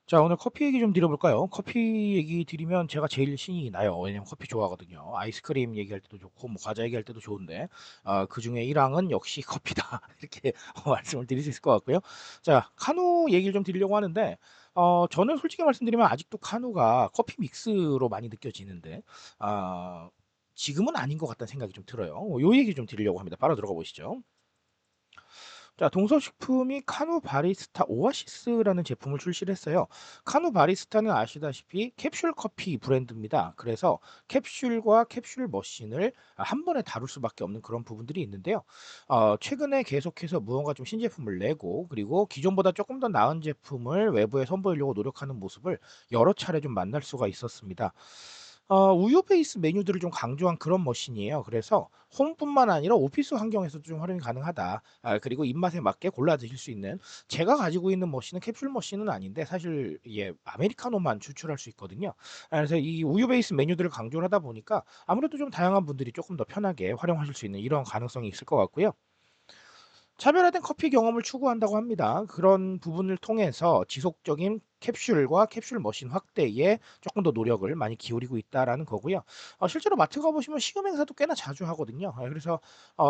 자, 오늘 커피 얘기 좀 드려볼까요? 커피 얘기 드리면 제가 제일 신이 나요. 왜냐면 커피 좋아하거든요. 아이스크림 얘기할 때도 좋고, 뭐 과자 얘기할 때도 좋은데, 그중에 1항은 역시 커피다. 이렇게 말씀을 드릴 수 있을 것 같고요. 자, 카누 얘기를 좀 드리려고 하는데, 저는 솔직히 말씀드리면 아직도 카누가 커피 믹스로 많이 느껴지는데, 아, 지금은 아닌 것 같다는 생각이 좀 들어요. 요 얘기 좀 드리려고 합니다. 바로 들어가 보시죠. 자, 동서식품이 카누 바리스타 오아시스라는 제품을 출시를 했어요. 카누 바리스타는 아시다시피 캡슐 커피 브랜드입니다. 그래서 캡슐과 캡슐 머신을 한 번에 다룰 수밖에 없는 그런 부분들이 있는데요. 최근에 계속해서 무언가 좀 신제품을 내고 그리고 기존보다 조금 더 나은 제품을 외부에 선보이려고 노력하는 모습을 여러 차례 좀 만날 수가 있었습니다. 우유 베이스 메뉴들을 좀 강조한 그런 머신이에요. 그래서 홈뿐만 아니라 오피스 환경에서도 좀 활용이 가능하다. 그리고 입맛에 맞게 골라 드실 수 있는, 제가 가지고 있는 머신은 캡슐 머신은 아닌데 사실 이게 아메리카노만 추출할 수 있거든요. 그래서 이 우유 베이스 메뉴들을 강조를 하다 보니까 아무래도 좀 다양한 분들이 조금 더 편하게 활용하실 수 있는 이런 가능성이 있을 것 같고요. 차별화된 커피 경험을 추구한다고 합니다. 그런 부분을 통해서 지속적인 캡슐과 캡슐 머신 확대에 조금 더 노력을 많이 기울이고 있다라는 거고요. 실제로 마트 가 보시면 시음 행사도 꽤나 자주 하거든요. 그래서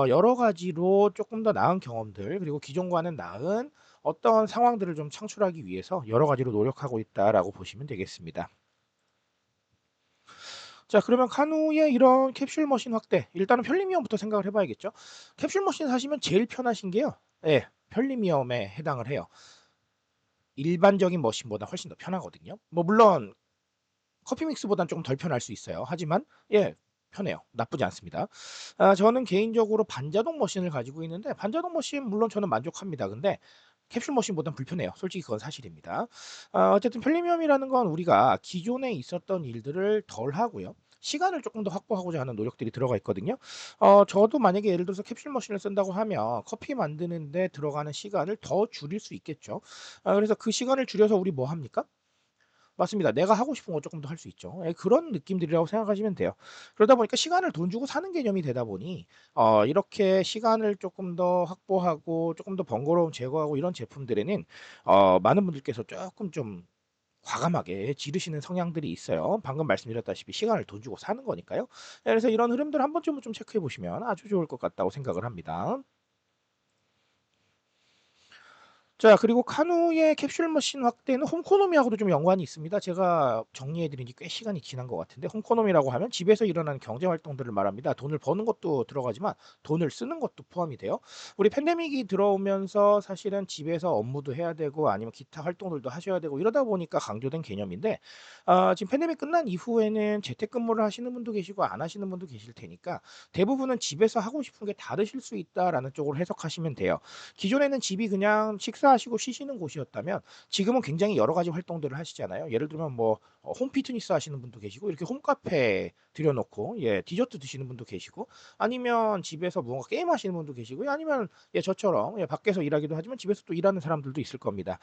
여러 가지로 조금 더 나은 경험들, 그리고 기존과는 나은 어떤 상황들을 좀 창출하기 위해서 여러 가지로 노력하고 있다라고 보시면 되겠습니다. 자, 그러면 카누의 이런 캡슐 머신 확대, 일단은 편리미엄부터 생각을 해 봐야겠죠. 캡슐 머신 사시면 제일 편하신 게요. 예. 편리미엄에 해당을 해요. 일반적인 머신보다 훨씬 더 편하거든요. 뭐 물론 커피 믹스보다는 쪼금 덜 편할 수 있어요. 하지만 예, 편해요. 나쁘지 않습니다. 저는 개인적으로 반자동 머신을 가지고 있는데, 반자동 머신 물론 저는 만족합니다. 근데 캡슐 머신보단 불편해요. 솔직히 그건 사실입니다. 어쨌든 편리함이라는 건 우리가 기존에 있었던 일들을 덜 하고요. 시간을 조금 더 확보하고자 하는 노력들이 들어가 있거든요. 저도 만약에 예를 들어서 캡슐 머신을 쓴다고 하면 커피 만드는 데 들어가는 시간을 더 줄일 수 있겠죠. 그래서 그 시간을 줄여서 우리 뭐 합니까? 맞습니다. 내가 하고 싶은 거 쪼끔 더 할 수 있죠. 예, 그런 느낌들이라고 생각하시면 돼요. 그러다 보니까 시간을 돈 주고 사는 개념이 되다 보니 이렇게 시간을 쪼끔 더 확보하고 쪼끔 더 번거로움 제거하고 이런 제품들에는 많은 분들께서 쪼끔 좀 과감하게 지르시는 성향들이 있어요. 방금 말씀드렸다시피 시간을 돈 주고 사는 거니까요. 예, 그래서 이런 흐름들 한 번쯤은 좀 체크해 보시면 아주 좋을 것 같다고 생각을 합니다. 자, 그리고 카누의 캡슐 머신 확대는 홈코노미하고도 좀 연관이 있습니다. 제가 정리해 드린 지 꽤 시간이 지난 것 같은데, 홈코노미라고 하면 집에서 일어나는 경제 활동들을 말합니다. 돈을 버는 것도 들어가지만 돈을 쓰는 것도 포함이 돼요. 우리 팬데믹이 들어오면서 사실은 집에서 업무도 해야 되고 아니면 기타 활동들도 하셔야 되고 이러다 보니까 강조된 개념인데, 지금 팬데믹 끝난 이후에는 재택근무를 하시는 분도 계시고 안 하시는 분도 계실 테니까 대부분은 집에서 하고 싶은 게 다르실 수 있다라는 쪽으로 해석하시면 돼요. 기존에는 집이 그냥 식사하시고 쉬시는 곳이었다면 지금은 굉장히 여러 가지 활동들을 하시잖아요. 예를 들면 뭐 홈 피트니스 하시는 분도 계시고, 이렇게 홈카페 들여 놓고 예 디저트 드시는 분도 계시고, 아니면 집에서 무언가 게임하시는 분도 계시고요. 아니면 예 저처럼 예 밖에서 일하기도 하지만 집에서 또 일하는 사람들도 있을 겁니다.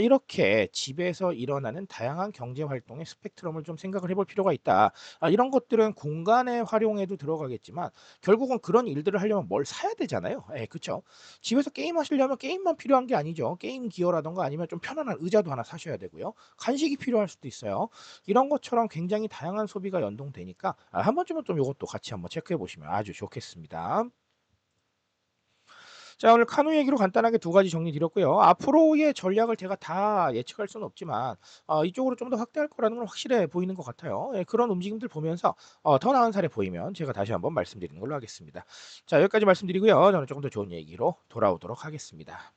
이렇게 집에서 일어나는 다양한 경제 활동의 스펙트럼을 좀 생각을 해볼 필요가 있다. 이런 것들은 공간의 활용에도 들어가겠지만 결국은 그런 일들을 하려면 뭘 사야 되잖아요. 예 그쵸. 집에서 게임하시려면 게임만 필요한 게 아니죠. 게임 기어라든가 아니면 좀 편안한 의자도 하나 사셔야 되고요. 간식이 필요할 수도 있어요. 이런 것처럼 굉장히 다양한 소비가 연동되니까 한 번쯤은 좀 요것도 같이 한번 체크해 보시면 아주 좋겠습니다. 자, 오늘 카누 얘기로 간단하게 두 가지 정리 드렸고요. 앞으로의 전략을 제가 다 예측할 수는 없지만 이쪽으로 좀 더 확대할 거라는 건 확실해 보이는 것 같아요. 예, 그런 움직임들 보면서 더 나은 사례 보이면 제가 다시 한번 말씀드리는 걸로 하겠습니다. 자, 여기까지 말씀드리고요. 저는 조금 더 좋은 얘기로 돌아오도록 하겠습니다.